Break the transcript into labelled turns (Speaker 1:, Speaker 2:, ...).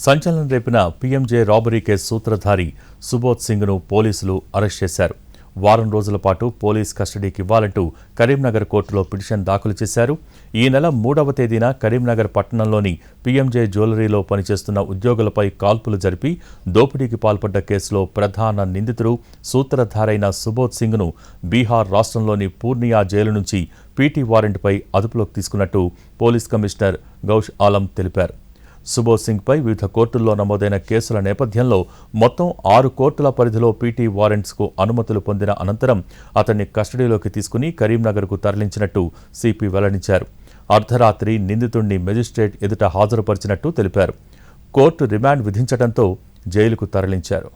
Speaker 1: సంచలనం రేపిన PMJ robbery case సూత్రధారి సుబోధ్ సింగ్ను పోలీసులు అరెస్ట్ చేశారు. వారం రోజుల పాటు పోలీస్ కస్టడీకి ఇవ్వాలంటూ కరీంనగర్ కోర్టులో పిటిషన్ దాఖలు చేశారు. ఈ నెల 3వ తేదీన కరీంనగర్ పట్టణంలోని పీఎంజే జ్యువెలరీలో పనిచేస్తున్న ఉద్యోగులపై కాల్పులు జరిపి దోపిడీకి పాల్పడ్డ కేసులో ప్రధాన నిందితుడు సూత్రధారైన సుబోధ్ సింగ్ను బీహార్ రాష్ట్రంలోని పూర్నియా జైలు నుంచి పీటీ వారెంట్పై అదుపులోకి తీసుకున్నట్టు పోలీస్ కమిషనర్ గౌష్ ఆలం తెలిపారు. సుబోధ్ సింగ్పై వివిధ కోర్టుల్లో నమోదైన కేసుల నేపథ్యంలో మొత్తం 6 కోర్టుల పరిధిలో పీటీ వారెంట్స్కు అనుమతులు పొందిన అనంతరం అతన్ని కస్టడీలోకి తీసుకుని కరీంనగర్కు తరలించినట్టు సిపి వెల్లడించారు. అర్ధరాత్రి నిందితుడిని మెజిస్ట్రేట్ ఎదుట హాజరుపరిచినట్టు తెలిపారు. కోర్టు రిమాండ్ విధించడంతో జైలుకు తరలించారు.